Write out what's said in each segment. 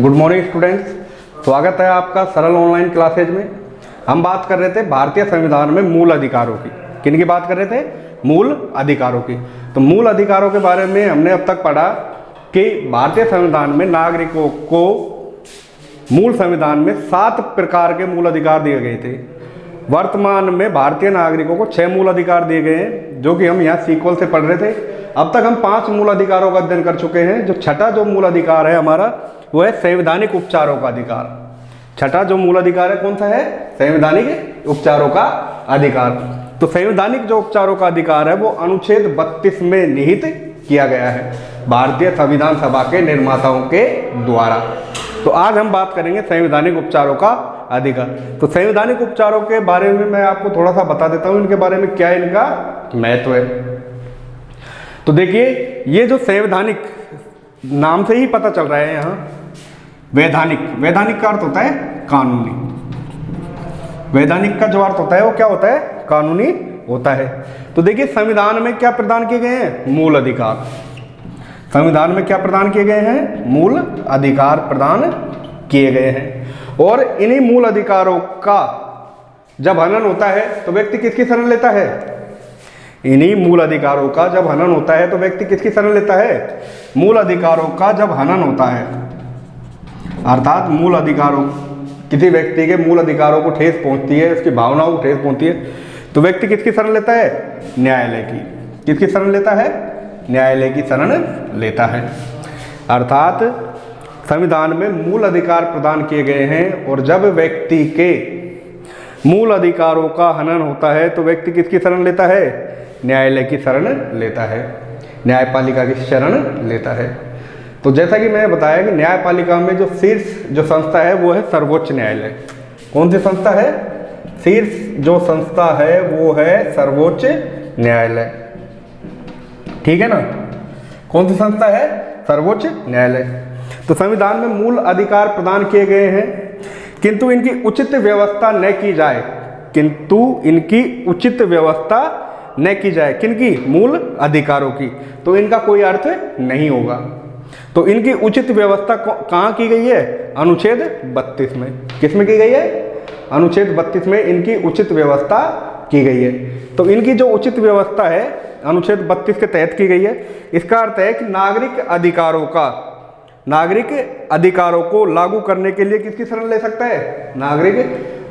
Good morning students, स्वागत है आपका सरल ऑनलाइन क्लासेज में। हम बात कर रहे थे भारतीय संविधान में मूल अधिकारों की। किन की बात कर रहे थे? मूल अधिकारों की। तो मूल अधिकारों के बारे में हमने अब तक पढ़ा कि भारतीय संविधान में नागरिकों को मूल संविधान में 7 प्रकार के मूल अधिकार दिए गए थे। वर्तमान में भारतीय नागरिकों को 6 मूल अधिकार दिए गए हैं, जो कि हम यहाँ सीक्वल से पढ़ रहे थे। अब तक हम 5 मूल अधिकारों का अध्ययन कर चुके हैं। जो छठा जो मूल अधिकार है हमारा, वो है संवैधानिक उपचारों का अधिकार। छठा जो मूल अधिकार है कौन सा है? संवैधानिक उपचारों का अधिकार। तो संवैधानिक जो उपचारों का अधिकार है वो अनुच्छेद 32 में निहित किया गया है भारतीय संविधान सभा के निर्माताओं के द्वारा। तो आज हम बात करेंगे संवैधानिक उपचारों का अधिकार। तो संवैधानिक उपचारों के बारे में मैं आपको थोड़ा सा बता देता हूं, इनके बारे में क्या इनका महत्व है। तो देखिए, ये जो संवैधानिक नाम से ही पता चल रहा है यहाँ, वैधानिक, वैधानिक का अर्थ होता है कानूनी। वैधानिक का जो अर्थ होता है वो क्या होता है? कानूनी होता है। तो देखिए, संविधान में क्या प्रदान किए गए हैं? मूल अधिकार। संविधान में क्या प्रदान किए गए हैं? मूल अधिकार प्रदान किए गए हैं। और इन्हीं मूल अधिकारों का जब हनन होता है तो व्यक्ति किसकी शरण लेता है? इन्हीं मूल अधिकारों का जब हनन होता है तो व्यक्ति किसकी शरण लेता है? मूल अधिकारों का जब हनन होता है, अर्थात मूल अधिकारों, किसी व्यक्ति के मूल अधिकारों को ठेस पहुंचती है, उसकी भावनाओं को ठेस पहुंचती है, तो व्यक्ति किसकी शरण लेता है? न्यायालय की। किसकी शरण लेता है? न्यायालय की शरण लेता है। अर्थात संविधान में मूल अधिकार प्रदान किए गए हैं, और जब व्यक्ति के मूल अधिकारों का हनन होता है तो व्यक्ति किसकी शरण लेता है? न्यायालय की शरण लेता है, न्यायपालिका की शरण लेता है। तो जैसा कि मैंने बताया कि न्यायपालिका में जो शीर्ष जो संस्था है वो है सर्वोच्च न्यायालय। कौन सी संस्था है? शीर्ष जो संस्था है वो है सर्वोच्च न्यायालय। ठीक है ना? कौन सी संस्था है? सर्वोच्च न्यायालय। तो संविधान में मूल अधिकार प्रदान किए गए हैं, किंतु इनकी उचित व्यवस्था न की जाए। किंतु इनकी उचित व्यवस्था न की जाए। किनकी? मूल अधिकारों की। तो इनका कोई अर्थ नहीं होगा। तो इनकी उचित व्यवस्था कहाँ की गई है? अनुच्छेद 32 में। किस में की गई है? अनुच्छेद 32 में इनकी उचित व्यवस्था की गई है। तो इनकी जो उचित व्यवस्था है अनुच्छेद 32 के तहत की गई है। इसका अर्थ है कि नागरिक अधिकारों को लागू करने के लिए किसकी शरण ले सकता है? नागरिक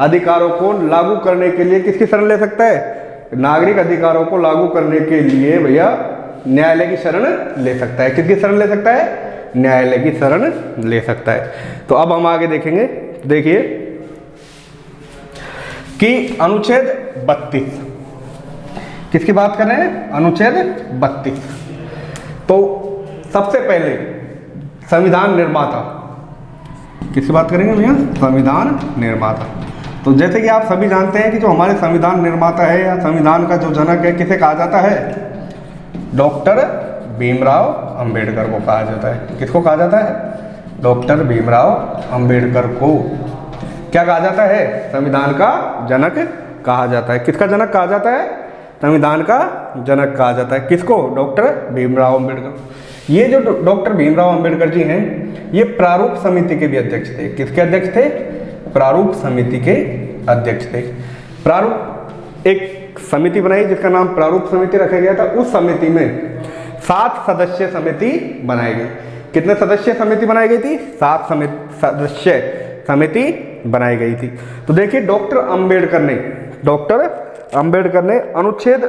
अधिकारों को लागू करने के लिए किसकी शरण ले सकता है? नागरिक अधिकारों को लागू करने के लिए भैया न्यायालय की शरण ले सकता है। किसकी शरण ले सकता है? न्यायालय की शरण ले सकता है। तो अब हम आगे देखेंगे। देखिए कि अनुच्छेद 32 किसकी बात कर रहे हैं? अनुच्छेद 32। तो सबसे पहले संविधान निर्माता किसकी बात करेंगे भैया? संविधान निर्माता। तो जैसे कि आप सभी जानते हैं कि जो हमारे संविधान निर्माता है या संविधान का जो जनक है, किसे कहा जाता है? डॉक्टर भीमराव अंबेडकर को कहा जाता है। किसको कहा जाता है? डॉक्टर भीमराव अंबेडकर को क्या कहा जाता है? संविधान का जनक कहा जाता है। किसका जनक कहा जाता है? संविधान का जनक कहा जाता है। किसको? डॉक्टर भीमराव अंबेडकर। ये जो डॉक्टर भीमराव अंबेडकर जी हैं, ये प्रारूप समिति के भी अध्यक्ष थे। किसके अध्यक्ष थे? प्रारूप समिति के अध्यक्ष थे। प्रारूप एक समिति बनाई जिसका नाम प्रारूप समिति रखा गया था। उस समिति में 7 सदस्य समिति बनाई गई। कितने सदस्य समिति बनाई गई थी? 7 सदस्य समिति बनाई गई थी। तो देखिए, डॉक्टर अंबेडकर ने अनुच्छेद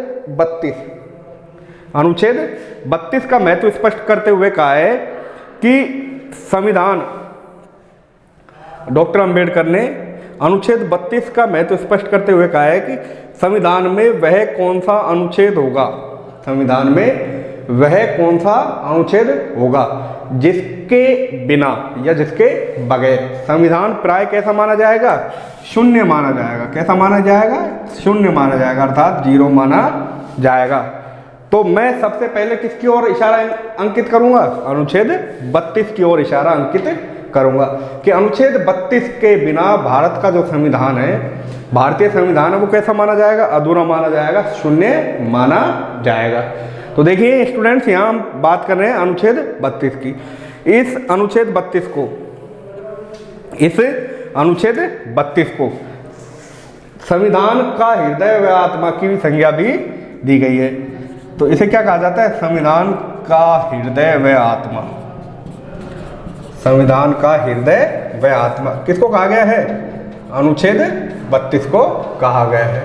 32 का महत्व स्पष्ट करते हुए कहा है कि संविधान, डॉक्टर अंबेडकर ने अनुच्छेद 32 का महत्व स्पष्ट करते हुए कहा है कि संविधान में वह कौन सा अनुच्छेद होगा, संविधान में वह कौन सा अनुच्छेद होगा जिसके बिना या जिसके बगैर संविधान प्राय कैसा माना जाएगा? शून्य माना जाएगा। कैसा माना जाएगा? शून्य माना जाएगा, अर्थात 0 माना जाएगा। तो मैं सबसे पहले किसकी ओर इशारा अंकित करूंगा? अनुच्छेद 32 की ओर इशारा अंकित करूंगा कि अनुच्छेद 32 के बिना भारत का जो संविधान है, भारतीय संविधान है, वो कैसा माना जाएगा? अधूरा माना जाएगा, शून्य माना जाएगा। तो देखिए स्टूडेंट्स, यहाँ हम बात कर रहे हैं अनुच्छेद 32 की। इस अनुच्छेद 32 को इस अनुच्छेद 32 को संविधान का हृदय व आत्मा की संज्ञा भी दी गई है। तो इसे क्या कहा जाता है? संविधान का हृदय व आत्मा। संविधान का हृदय व आत्मा किसको कहा गया है? अनुच्छेद 32 को कहा गया है।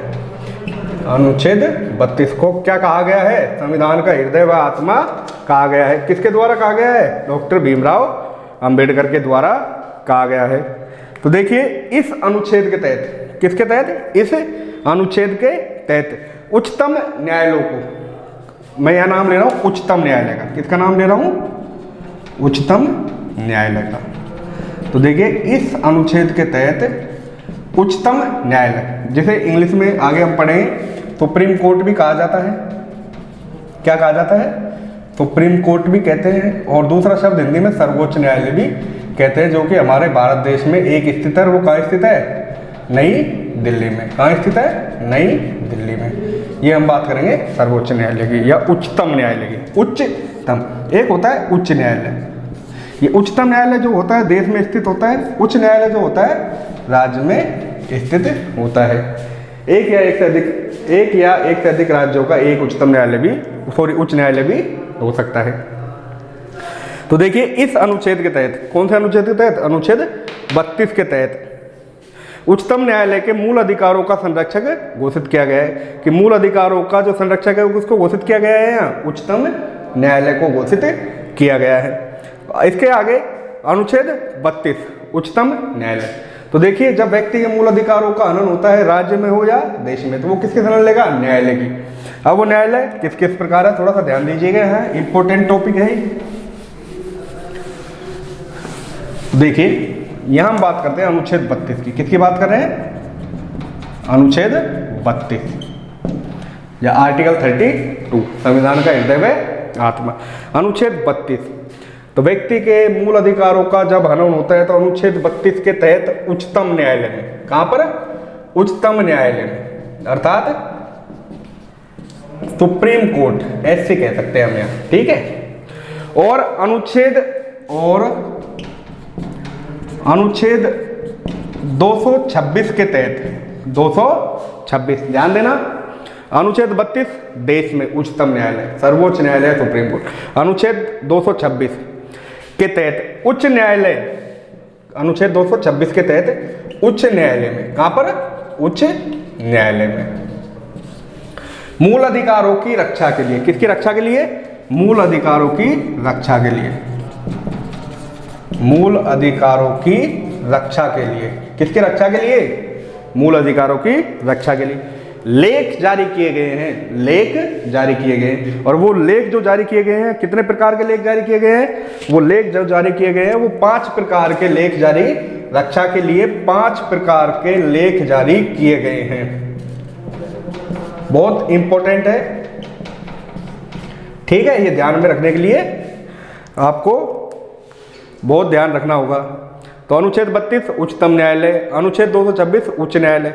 अनुच्छेद 32 को क्या कहा गया है? संविधान का हृदय व आत्मा कहा गया है। किसके द्वारा कहा गया है? डॉक्टर भीमराव अंबेडकर के द्वारा कहा गया है। तो देखिए इस अनुच्छेद के तहत, किसके तहत? इस अनुच्छेद के तहत उच्चतम न्यायालय को, मैं यह नाम ले रहा हूं उच्चतम न्यायालय का। किसका नाम ले रहा हूं? उच्चतम न्यायालय का। तो देखिए इस अनुच्छेद के तहत उच्चतम न्यायालय, जिसे इंग्लिश में आगे हम पढ़ेंगे सुप्रीम कोर्ट भी कहा जाता है। क्या कहा जाता है? सुप्रीम कोर्ट भी कहते हैं, और दूसरा शब्द हिंदी में सर्वोच्च न्यायालय भी कहते हैं, जो कि हमारे भारत देश में एक स्थित है। वो कहाँ स्थित है? नई दिल्ली में। कहाँ स्थित है? नई दिल्ली में। ये हम बात करेंगे सर्वोच्च न्यायालय की या उच्चतम न्यायालय की। उच्चतम एक होता है उच्च न्यायालय, ये उच्चतम न्यायालय जो होता है देश में स्थित होता है। उच्च न्यायालय जो होता है राज्य में स्थित होता है। एक या एक से अधिक राज्यों का एक उच्चतम न्यायालय भी, उच्च न्यायालय भी हो सकता है। तो देखिए इस अनुच्छेद के तहत, कौन से अनुच्छेद के तहत? अनुच्छेद 32 के तहत उच्चतम न्यायालय के मूल अधिकारों का संरक्षक घोषित किया गया है। कि मूल अधिकारों का जो संरक्षक है उसको घोषित किया गया है यहाँ उच्चतम न्यायालय को घोषित किया गया है। इसके आगे अनुच्छेद 32 उच्चतम न्यायालय। तो देखिए जब व्यक्ति के मूल अधिकारों का हनन होता है राज्य में हो या देश में, तो वो किसकी शरण लेगा? न्यायालय की। अब वो न्यायालय किस किस प्रकार है थोड़ा सा ध्यान दीजिएगा, यहाँ इंपॉर्टेंट टॉपिक है। देखिए यहां हम बात करते हैं अनुच्छेद 32 की। किसकी बात कर रहे हैं? अनुच्छेद 32 या आर्टिकल 32 संविधान का हृदय व आत्मा। अनुच्छेद 32 तो व्यक्ति के मूल अधिकारों का जब हनन होता है तो अनुच्छेद 32 के तहत उच्चतम न्यायालय में, कहां पर? उच्चतम न्यायालय में, अर्थात सुप्रीम कोर्ट ऐसे कह सकते हैं हम यहाँ, ठीक है। और अनुच्छेद 226 के तहत, 226 ध्यान देना, अनुच्छेद 32 देश में उच्चतम न्यायालय, सर्वोच्च न्यायालय, सुप्रीम कोर्ट। अनुच्छेद 226 के तहत उच्च न्यायालय, अनुच्छेद 226 के तहत उच्च न्यायालय में, कहां पर? उच्च न्यायालय में मूल अधिकारों की रक्षा के लिए। किसकी रक्षा के लिए? मूल अधिकारों की रक्षा के लिए। मूल अधिकारों की रक्षा के लिए। किसकी रक्षा के लिए? मूल अधिकारों की रक्षा के लिए लेख जारी किए गए हैं। लेख जारी किए गए हैं, और वो लेख जो जारी किए गए हैं, कितने प्रकार के लेख जारी किए गए हैं? वो लेख जो जारी किए गए हैं वो 5 प्रकार के लेख जारी, रक्षा के लिए 5 प्रकार के लेख जारी किए गए हैं। बहुत इंपॉर्टेंट है, ठीक है। ये ध्यान में रखने के लिए आपको बहुत ध्यान रखना होगा। तो अनुच्छेद 32 उच्चतम न्यायालय, अनुच्छेद 226 उच्च न्यायालय,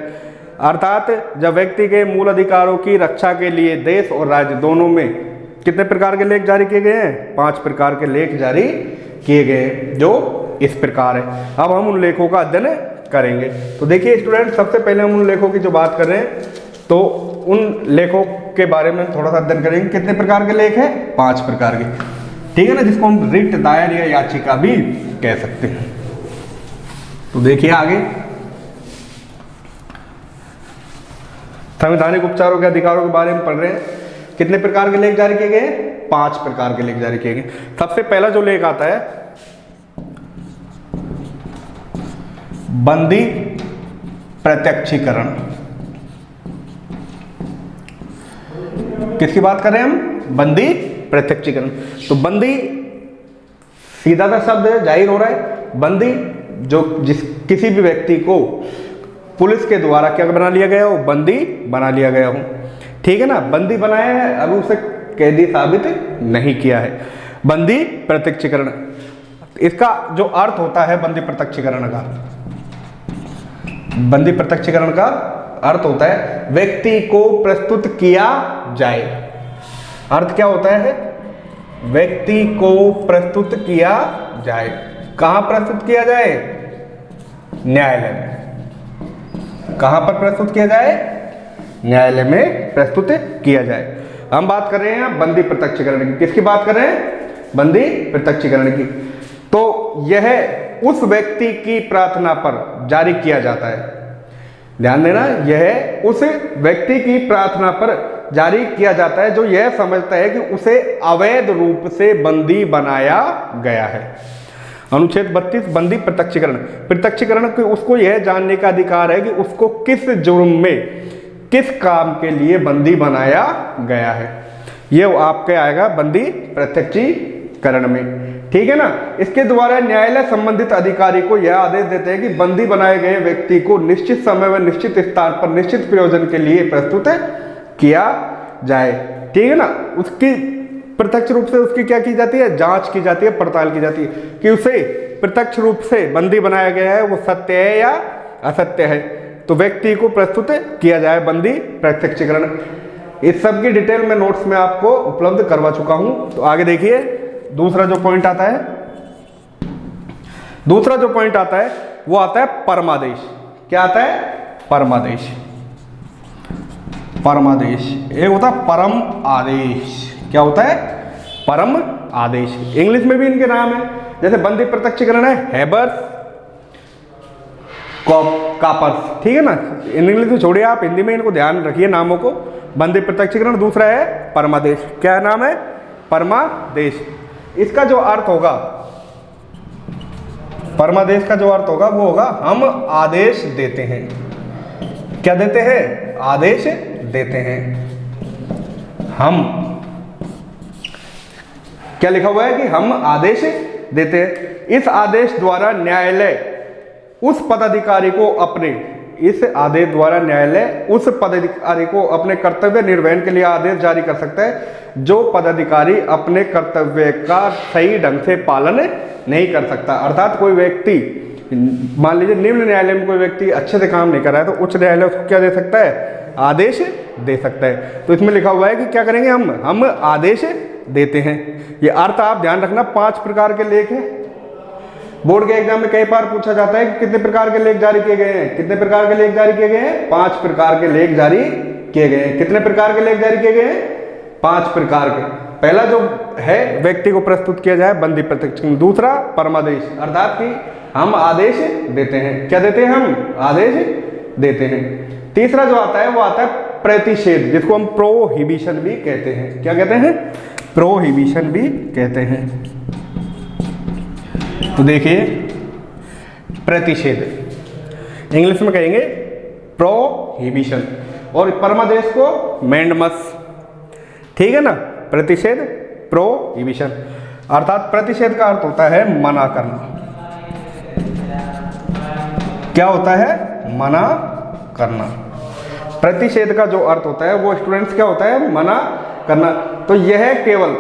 अर्थात जब व्यक्ति के मूल अधिकारों की रक्षा के लिए देश और राज्य दोनों में कितने प्रकार के लेख जारी किए गए हैं? 5 प्रकार के लेख जारी किए गए हैं, जो इस प्रकार है। अब हम उन लेखों का अध्ययन करेंगे। तो देखिए स्टूडेंट, सबसे पहले हम उन लेखों की जो बात कर रहे हैं, तो उन लेखों के बारे में थोड़ा सा अध्ययन करेंगे। कितने प्रकार के लेख हैं? 5 प्रकार के, ठीक है ना, जिसको हम रिट, दायर या याचिका भी कह सकते हैं। तो देखिए आगे, संवैधानिक उपचारों के अधिकारों के बारे में पढ़ रहे हैं। कितने प्रकार के लेख जारी किए गए हैं? 5 प्रकार के लेख जारी किए गए। सबसे पहला जो लेख आता है, बंदी प्रत्यक्षीकरण। किसकी बात कर रहे हैं हम? बंदी प्रत्यक्षीकरण। तो बंदी सीधा सा शब्द है, जाहिर हो रहा है। बंदी जो किसी भी व्यक्ति को पुलिस के द्वारा क्या बना लिया गया हो? बंदी बना लिया गया हो, ठीक है ना। बंदी बनाया है, अभी उसे कैदी साबित नहीं किया है। बंदी प्रत्यक्षीकरण, इसका जो अर्थ होता है बंदी प्रत्यक्षीकरण का, बंदी प्रत्यक्षीकरण का अर्थ होता है व्यक्ति को प्रस्तुत किया जाए। अर्थ क्या होता है? व्यक्ति को प्रस्तुत किया जाए। कहां प्रस्तुत किया जाए? न्यायालय में। कहां पर प्रस्तुत किया जाए? न्यायालय में प्रस्तुत किया जाए। हम बात कर रहे हैं बंदी प्रत्यक्षीकरण की। किसकी बात कर रहे हैं? बंदी प्रत्यक्षीकरण की। तो यह उस व्यक्ति की प्रार्थना पर जारी किया जाता है। ध्यान देना, यह उस व्यक्ति की प्रार्थना पर जारी किया जाता है जो यह समझता है कि उसे अवैध रूप से बंदी बनाया गया है। अनुच्छेद 32 बंदी प्रत्यक्षीकरण। प्रत्यक्षीकरण को उसको यह जानने का अधिकार है कि उसको किस जुर्म में, किस काम के लिए बंदी बनाया गया है। ये आपके आएगा बंदी प्रत्यक्षीकरण में। ठीक है ना। इसके द्वारा न्यायालय संबंधित अधिकारी को यह आदेश देते हैं कि बंदी बनाए गए व्यक्ति को निश्चित समय व निश्चित स्थान पर निश्चित प्रयोजन के लिए प्रस्तुत किया जाए। ठीक है ना। उसकी प्रत्यक्ष रूप से उसकी क्या की जाती है? जांच की जाती है, पड़ताल की जाती है कि उसे प्रत्यक्ष रूप से बंदी बनाया गया है वो सत्य है या असत्य है। तो व्यक्ति को प्रस्तुत किया जाए बंदी प्रत्यक्षीकरण। इस सब की डिटेल में नोट्स में आपको उपलब्ध करवा चुका हूं। तो आगे देखिए, दूसरा जो पॉइंट आता है, दूसरा जो पॉइंट आता है वो आता है परमादेश। क्या आता है? परमादेश। परमादेश एक होता है परम आदेश। क्या होता है? परम आदेश। इंग्लिश में भी इनके नाम है, जैसे बंदी प्रत्यक्षीकरण है हैबर्स कॉपर्स। ठीक है ना। इंग्लिश में छोड़िए, आप हिंदी में इनको ध्यान रखिए नामों को। बंदी प्रत्यक्षीकरण, दूसरा है परमादेश। क्या नाम है? परमादेश। इसका जो अर्थ होगा, परमादेश का जो अर्थ होगा वो होगा हम आदेश देते हैं। क्या देते हैं? आदेश देते हैं। हम, क्या लिखा हुआ है कि हम आदेश देते हैं। इस आदेश द्वारा न्यायालय उस पदाधिकारी को अपने, इस आदेश द्वारा न्यायालय उस पदाधिकारी को अपने कर्तव्य निर्वहन के लिए आदेश जारी कर सकता है जो पदाधिकारी अपने कर्तव्य का सही ढंग से पालन नहीं कर सकता। अर्थात कोई व्यक्ति, मान लीजिए निम्न न्यायालय में कोई व्यक्ति अच्छे से काम नहीं कर रहा है तो उच्च न्यायालय उसको क्या दे सकता है? आदेश दे सकता है। तो इसमें लिखा हुआ है कि क्या करेंगे? हम आदेश देते हैं। ये अर्थ आप ध्यान रखना। 5 प्रकार के लेख हैं। बोर्ड के एग्जाम में कई बार पूछा जाता है कि कितने प्रकार के लेख जारी किए गए हैं? कितने प्रकार के लेख जारी किए गए हैं? 5 प्रकार के लेख जारी किए गए हैं। कितने प्रकार के लेख जारी किए गए हैं? 5 प्रकार के। पहला जो है व्यक्ति को प्रस्तुत किया जाए बंदी प्रत्यक्षीकरण। दूसरा परमादेश, अर्थात कि हम आदेश देते हैं। क्या देते हैं? हम आदेश देते हैं। तीसरा जो आता है वो आता है प्रतिषेध, जिसको हम प्रोहिबिशन भी कहते हैं। क्या कहते हैं? प्रोहिबिशन भी कहते हैं। तो देखिए, प्रतिषेध इंग्लिश में कहेंगे प्रोहिबिशन, और परमादेश को मैंडमस। ठीक है ना। प्रतिषेध, प्रोहिबिशन, अर्थात प्रतिषेध का अर्थ होता है मना करना। क्या होता है? मना करना। प्रतिषेध का जो अर्थ होता है वो स्टूडेंट्स क्या होता है? मना करना। तो यह केवल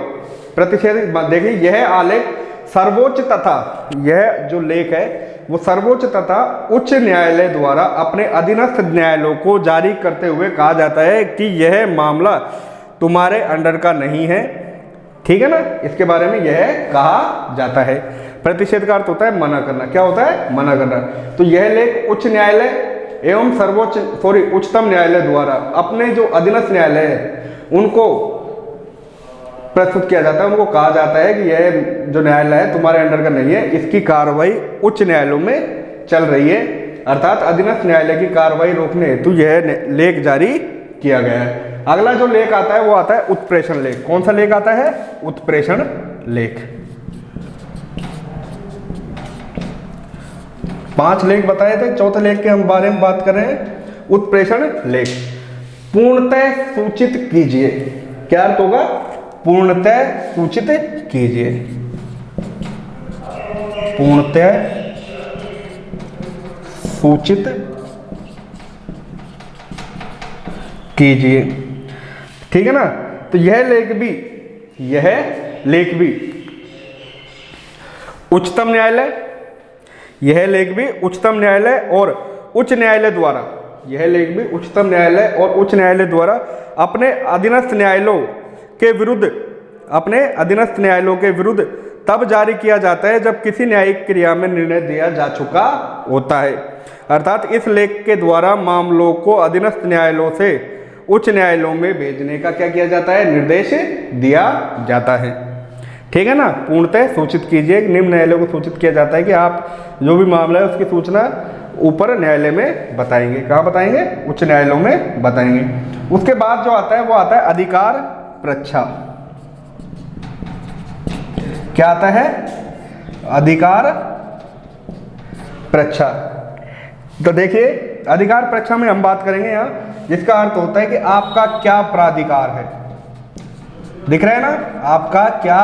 प्रतिषेध, देखिए यह आलेख सर्वोच्च तथा, यह जो लेख है वो सर्वोच्च तथा उच्च न्यायालय द्वारा अपने अधीनस्थ न्यायालयों को जारी करते हुए कहा जाता है कि यह मामला तुम्हारे अंडर का नहीं है। ठीक है ना। इसके बारे में यह कहा जाता है। प्रतिषेध का अर्थ होता है मना करना। क्या होता है? मना करना। तो यह लेख उच्च न्यायालय एवं उच्चतम न्यायालय द्वारा अपने जो अधीनस्थ न्यायालय है उनको प्रस्तुत किया जाता है। उनको कहा जाता है कि यह जो न्यायालय है तुम्हारे अंडर का नहीं है, इसकी कार्रवाई उच्च न्यायालयों में चल रही है। अर्थात अधीनस्थ न्यायालय की कार्रवाई रोकने हेतु यह लेख जारी किया गया है। अगला जो लेख आता है वो आता है उत्प्रेषण लेख। कौन सा लेख आता है? उत्प्रेषण लेख। 5 लेख बताए थे, चौथे लेख के हम बारे में बात कर रहे हैं। उत्प्रेषण लेख। पूर्णतः सूचित कीजिए। क्या अर्थ होगा? पूर्णतः सूचित कीजिए। पूर्णतः सूचित कीजिए। ठीक है ना। तो यह लेख भी उच्चतम न्यायालय, यह लेख भी उच्चतम न्यायालय और उच्च न्यायालय द्वारा, यह लेख भी उच्चतम न्यायालय और उच्च न्यायालय द्वारा अपने अधीनस्थ न्यायालयों के विरुद्ध तब जारी किया जाता है जब किसी न्यायिक क्रिया में निर्णय दिया जा चुका होता है। अर्थात इस लेख के द्वारा मामलों को अधीनस्थ न्यायालयों से उच्च न्यायालयों में भेजने का क्या किया जाता है, निर्देश दिया जाता है। ठीक है ना, पूर्णतः सूचित कीजिए, निम्न न्यायालयों को सूचित किया जाता है कि आप जो भी मामला है उसकी सूचना ऊपर न्यायालय में बताएंगे। कहाँ बताएंगे, उच्च न्यायालयों में बताएंगे। उसके बाद जो आता है वो आता है अधिकार प्रच्छा। क्या आता है, अधिकार प्रच्छा। तो देखिए अधिकार प्रच्छा में हम बात करेंगे यहाँ, जिसका अर्थ होता है कि आपका क्या प्राधिकार है। दिख रहा है ना, आपका क्या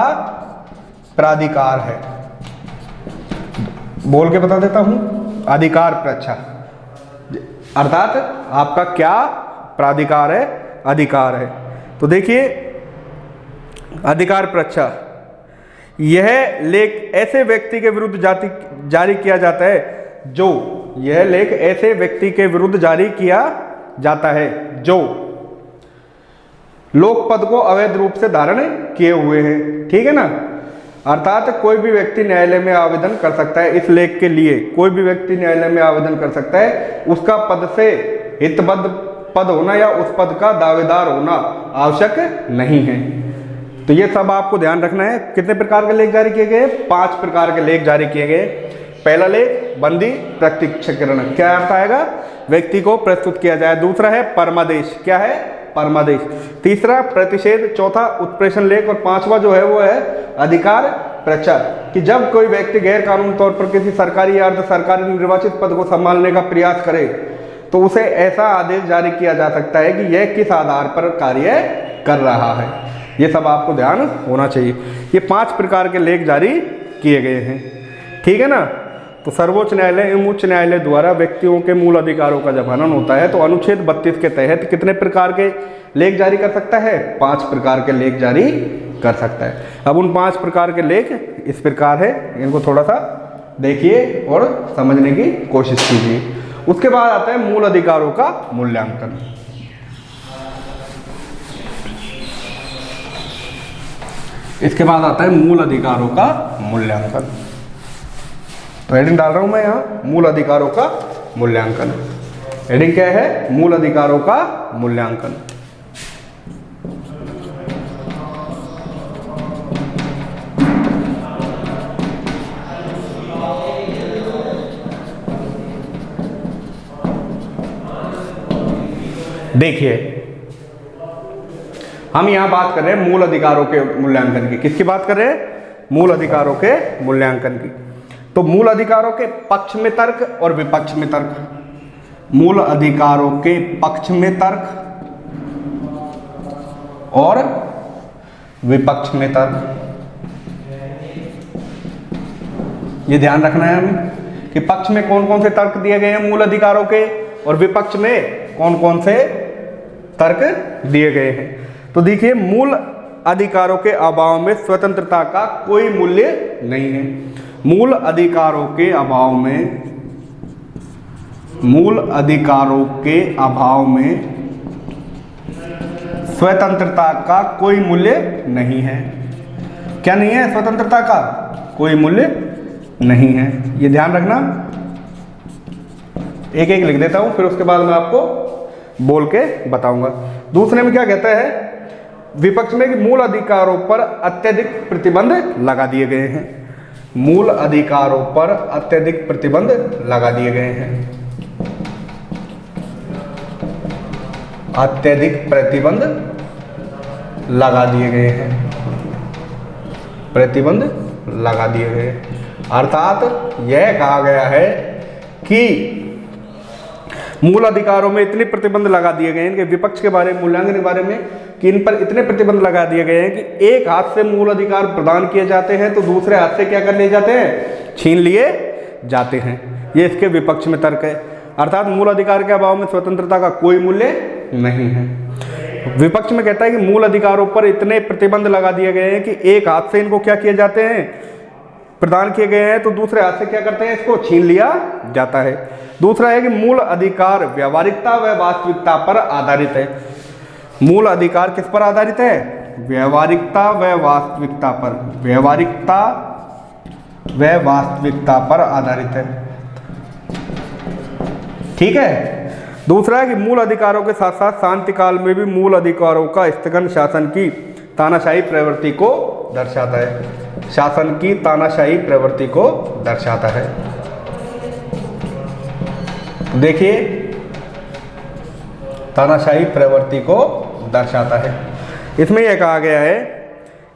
प्राधिकार है, बोल के बता देता हूं, अधिकार प्रच्छा अर्थात आपका क्या प्राधिकार है, अधिकार है। तो देखिए अधिकार प्रच्छा, यह लेख ऐसे व्यक्ति के विरुद्ध जारी किया जाता है जो, यह लेख ऐसे व्यक्ति के विरुद्ध जारी किया जाता है जो लोक पद को अवैध रूप से धारण किए हुए हैं। ठीक है ना, अर्थात कोई भी व्यक्ति न्यायालय में आवेदन कर सकता है, इस लेख के लिए कोई भी व्यक्ति न्यायालय में आवेदन कर सकता है, उसका पद से हितबद्ध पद होना या उस पद का दावेदार होना आवश्यक नहीं है। तो ये सब आपको ध्यान रखना है। कितने प्रकार के लेख जारी किए गए, 5 प्रकार के लेख जारी किए गए। पहला लेख बंदी प्रत्यक्षीकरण, क्या अर्थ आएगा, व्यक्ति को प्रस्तुत किया जाए। दूसरा है परमादेश, क्या है, परमादेश। तीसरा प्रतिषेध, चौथा उत्प्रेषण लेख, और पांचवा जो है वो है अधिकार प्रच्छा, कि जब कोई व्यक्ति गैर कानूनी तौर पर किसी सरकारी या अर्ध सरकारी निर्वाचित पद को संभालने का प्रयास करे तो उसे ऐसा आदेश जारी किया जा सकता है कि यह किस आधार पर कार्य कर रहा है। ये सब आपको ध्यान होना चाहिए। ये 5 प्रकार के लेख जारी किए गए हैं। ठीक है ना, तो सर्वोच्च न्यायालय एवं उच्च न्यायालय द्वारा व्यक्तियों के मूल अधिकारों का जब हनन होता है तो अनुच्छेद 32 के तहत कितने प्रकार के लेख जारी कर सकता है, 5 प्रकार के लेख जारी कर सकता है। अब उन 5 प्रकार के लेख इस प्रकार है, इनको थोड़ा सा देखिए और समझने की कोशिश कीजिए। उसके बाद आता है मूल अधिकारों का मूल्यांकन। इसके बाद आता है मूल अधिकारों का मूल्यांकन। तो हेडिंग डाल रहा हूं मैं यहां, मूल अधिकारों का मूल्यांकन। हेडिंग क्या है, मूल अधिकारों का मूल्यांकन। देखिए हम यहां बात कर रहे हैं मूल अधिकारों के मूल्यांकन की। किसकी बात कर रहे हैं, मूल अधिकारों के मूल्यांकन की। तो मूल अधिकारों के पक्ष में तर्क और विपक्ष में तर्क, मूल अधिकारों के पक्ष में तर्क और विपक्ष में तर्क, ये ध्यान रखना है हमें कि पक्ष में कौन कौन से तर्क दिए गए हैं मूल अधिकारों के, और विपक्ष में कौन कौन से तर्क दिए गए हैं। तो देखिए मूल अधिकारों के अभाव में स्वतंत्रता का कोई मूल्य नहीं है। मूल अधिकारों के अभाव में, मूल अधिकारों के अभाव में स्वतंत्रता का कोई मूल्य नहीं है। क्या नहीं है, स्वतंत्रता का कोई मूल्य नहीं है। ये ध्यान रखना, एक एक लिख देता हूं, फिर उसके बाद मैं आपको बोल के बताऊंगा। दूसरे में क्या कहता है, विपक्ष में कि मूल अधिकारों पर अत्यधिक प्रतिबंध लगा दिए गए हैं। मूल अधिकारों पर अत्यधिक प्रतिबंध लगा दिए गए हैं। अत्यधिक प्रतिबंध लगा दिए गए हैं, प्रतिबंध लगा दिए गए। अर्थात यह कहा गया है कि मूल अधिकारों में इतने प्रतिबंध लगा दिए गए हैं कि विपक्ष के बारे में, मूल्यांकन के बारे में, कि इन पर इतने प्रतिबंध लगा दिए गए हैं कि एक हाथ से मूल अधिकार प्रदान किए जाते हैं तो दूसरे हाथ से क्या कर लिए जाते हैं, छीन लिए जाते हैं। ये इसके विपक्ष में तर्क है। अर्थात मूल अधिकार के अभाव में स्वतंत्रता का कोई मूल्य नहीं है। विपक्ष में कहता है कि मूल अधिकारों पर इतने प्रतिबंध लगा दिए गए हैं कि एक हाथ से इनको क्या किए जाते हैं, प्रदान किए गए हैं, तो दूसरे हाथ से क्या करते हैं, इसको छीन लिया जाता है। दूसरा है कि मूल अधिकार व्यावहारिकता व वास्तविकता पर आधारित है। मूल अधिकार किस पर आधारित है, व्यावहारिकता व वास्तविकता पर, व्यावहारिकता व वास्तविकता पर आधारित है। ठीक है। दूसरा है कि मूल अधिकारों के साथ साथ शांति काल में भी मूल अधिकारों का स्थगन शासन की तानाशाही प्रवृत्ति को दर्शाता है। शासन की तानाशाही प्रवृत्ति को दर्शाता है। देखिए, तानाशाही प्रवृत्ति को दर्शाता है। इसमें यह कहा गया है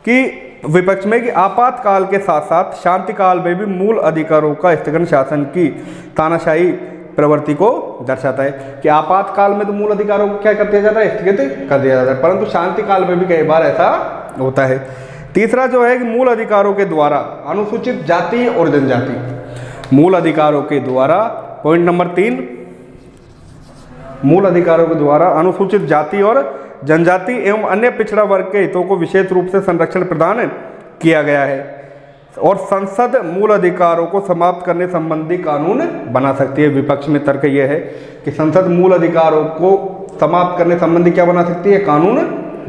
कि विपक्ष में कि आपातकाल के साथ साथ शांति काल में भी मूल अधिकारों का स्थगन शासन की तानाशाही प्रवृत्ति को दर्शाता है कि आपातकाल में तो मूल अधिकारों को क्या कर दिया जाता है, स्थगित कर दिया जाता है, परंतु शांति काल में भी कई बार ऐसा होता है। तीसरा जो है कि मूल अधिकारों के द्वारा अनुसूचित जाति और जनजाति, मूल अधिकारों के द्वारा, पॉइंट नंबर 3, मूल अधिकारों के द्वारा अनुसूचित जाति और जनजाति एवं अन्य पिछड़ा वर्ग के हितों को विशेष रूप से संरक्षण प्रदान किया गया है और संसद मूल अधिकारों को समाप्त करने संबंधी कानून बना सकती है। विपक्ष में तर्क यह है कि संसद मूल अधिकारों को समाप्त करने संबंधी क्या बना सकती है, कानून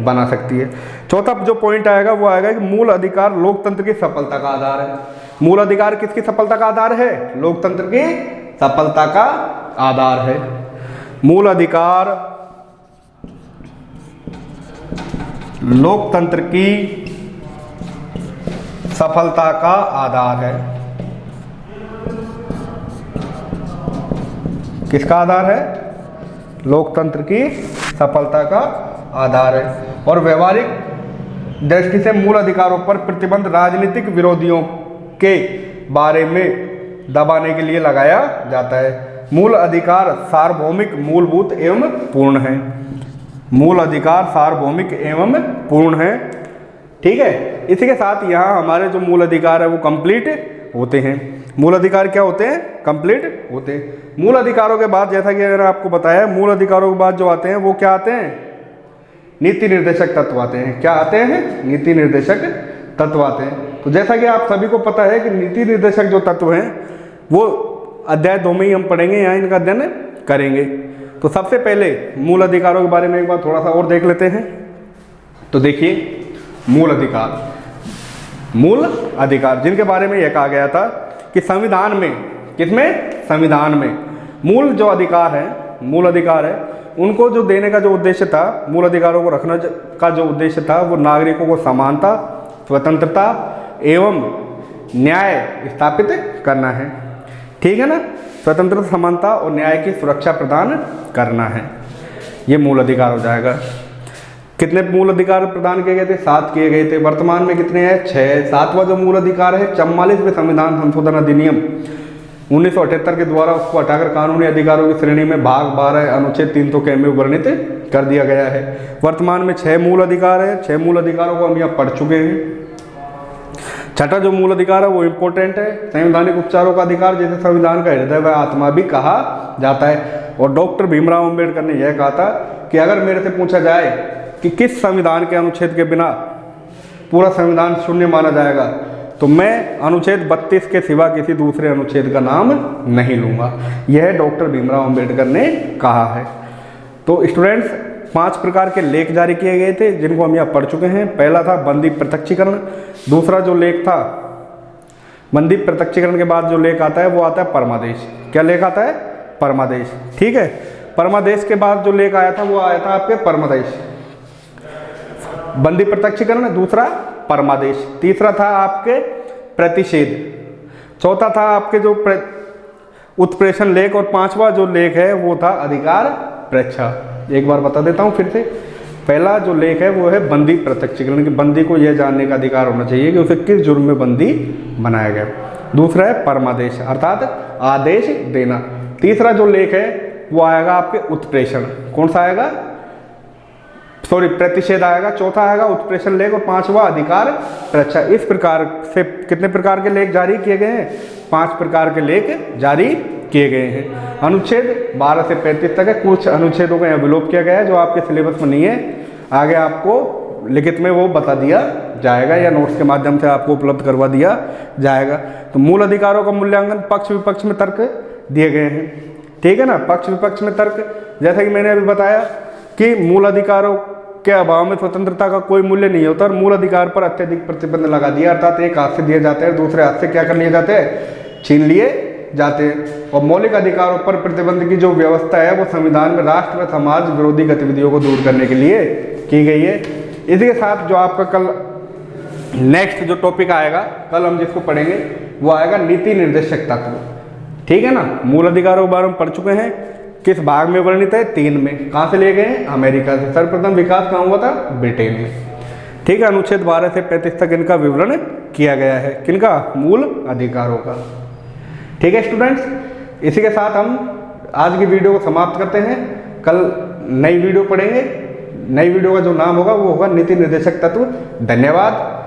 बना सकती है। चौथा जो पॉइंट आएगा वो आएगा कि मूल अधिकार लोकतंत्र की सफलता का आधार है। मूल अधिकार किसकी सफलता का आधार है? लोकतंत्र की सफलता का आधार है। मूल अधिकार लोकतंत्र की सफलता का आधार है। किसका आधार है? लोकतंत्र की सफलता का आधार है। और व्यवहारिक दृष्टि से मूल अधिकारों पर प्रतिबंध राजनीतिक विरोधियों के बारे में दबाने के लिए लगाया जाता है। मूल अधिकार सार्वभौमिक, मूलभूत एवं पूर्ण है। मूल अधिकार सार्वभौमिक एवं पूर्ण है। ठीक है। इसी के साथ यहाँ हमारे जो मूल अधिकार है वो कंप्लीट होते हैं। मूल अधिकार क्या होते हैं? कंप्लीट होते हैं। मूल अधिकारों के बाद, जैसा कि मैंने आपको बताया, मूल अधिकारों के बाद जो आते हैं वो क्या आते हैं? नीति निर्देशक तत्व आते हैं। क्या आते हैं? नीति निर्देशक तत्व आते हैं। तो जैसा कि आप सभी को पता है कि नीति निर्देशक जो तत्व हैं वो अध्याय 2 में ही हम पढ़ेंगे, यहाँ इनका अध्ययन करेंगे। तो सबसे पहले मूल अधिकारों के बारे में एक बार थोड़ा सा और देख लेते हैं। तो देखिए, मूल अधिकार, मूल अधिकार जिनके बारे में यह कहा गया था कि संविधान में, किसमें? संविधान में मूल जो अधिकार है, मूल अधिकार है, उनको जो देने का जो उद्देश्य था, मूल अधिकारों को रखने का जो उद्देश्य था वो नागरिकों को समानता, स्वतंत्रता एवं न्याय स्थापित करना है। ठीक है ना? स्वतंत्रता, समानता और न्याय की सुरक्षा प्रदान करना है। ये मूल अधिकार हो जाएगा। कितने मूल अधिकार प्रदान किए गए थे? 7 किए गए थे। वर्तमान में कितने हैं? 6। 7वां जो मूल अधिकार है 44वें संविधान संशोधन अधिनियम 1978 के द्वारा उसको हटाकर कानूनी अधिकारों की श्रेणी में भाग 12 अनुच्छेद 300 के में वर्णित कर दिया गया है। वर्तमान में 6 मूल अधिकार है। 6 मूल अधिकारों को हम यहाँ पढ़ चुके हैं। छठा जो मूल अधिकार है वो इम्पोर्टेंट है, संवैधानिक उपचारों का अधिकार, जिसे संविधान का हृदय व आत्मा भी कहा जाता है। और डॉक्टर भीमराव अंबेडकर ने यह कहा था कि अगर मेरे से पूछा जाए कि किस संविधान के अनुच्छेद के बिना पूरा संविधान शून्य माना जाएगा, तो मैं अनुच्छेद 32 के सिवा किसी दूसरे अनुच्छेद का नाम नहीं लूँगा। यह डॉक्टर भीमराव अंबेडकर ने कहा है। तो स्टूडेंट्स, 5 प्रकार के लेख जारी किए गए थे जिनको हम यहाँ पढ़ चुके हैं। पहला था बंदी प्रत्यक्षीकरण। दूसरा जो लेख था, बंदी प्रत्यक्षीकरण के बाद जो लेख आता है वो आता है परमादेश। क्या लेख आता है? परमादेश। ठीक है। परमादेश के बाद जो लेख आया था वो आया था आपके परमादेश, बंदी प्रत्यक्षीकरण, दूसरा परमादेश। तीसरा था आपके प्रतिषेध। चौथा था आपके जो उत्प्रेषण लेख। और 5वां जो लेख है वो था अधिकार प्रेक्षा। एक बार बता देता हूँ फिर से। पहला जो लेख है वो है बंदी प्रत्यक्षीकरण, कि बंदी को यह जानने का अधिकार होना चाहिए कि उसे किस जुर्म में बंदी बनाया गया। दूसरा है परमादेश, अर्थात आदेश देना। तीसरा जो लेख है वो आएगा आपके उत्प्रेषण। कौन सा आएगा? सॉरी, प्रतिषेध आएगा। चौथा आएगा उत्प्रेषण लेख और 5वां अधिकार प्रेक्षा। इस प्रकार से कितने प्रकार के लेख जारी किए गए हैं? 5 प्रकार के लेख जारी किए गए हैं। अनुच्छेद 12 से 35 तक है। कुछ अनुच्छेदों का यहाँ विलोप किया गया है जो आपके सिलेबस में नहीं है। आगे आपको लिखित में वो बता दिया जाएगा या नोट्स के माध्यम से आपको उपलब्ध करवा दिया जाएगा। तो मूल अधिकारों का मूल्यांकन पक्ष विपक्ष में तर्क दिए गए हैं। ठीक है ना? पक्ष विपक्ष में तर्क, जैसा कि मैंने अभी बताया कि मूल अधिकारों के अभाव में स्वतंत्रता का कोई मूल्य नहीं होता और मूल अधिकार पर अत्यधिक प्रतिबंध लगा दिया, अर्थात एक हाथ से दिए जाते हैं, दूसरे हाथ से क्या कर लिए जाते हैं? छीन लिए जाते हैं। और मौलिक अधिकारों पर प्रतिबंध की जो व्यवस्था है वो संविधान में राष्ट्र व समाज विरोधी गतिविधियों को दूर करने के लिए की गई है। इसी के साथ जो आपका कल नेक्स्ट जो टॉपिक आएगा, कल हम जिसको पढ़ेंगे वो आएगा नीति निर्देशक तत्व। ठीक है ना, मूल अधिकारों के बारे में पढ़ चुके हैं। किस भाग में वर्णित है? 3 में। कहाँ से लिए गए हैं? अमेरिका से। सर्वप्रथम विकास कहाँ हुआ था? ब्रिटेन में। ठीक है, अनुच्छेद 12 से 35 तक इनका विवरण किया गया है। किनका? मूल अधिकारों का। ठीक है स्टूडेंट्स, इसी के साथ हम आज की वीडियो को समाप्त करते हैं। कल नई वीडियो पढ़ेंगे। नई वीडियो का जो नाम होगा वो होगा नीति निर्देशक तत्व। धन्यवाद।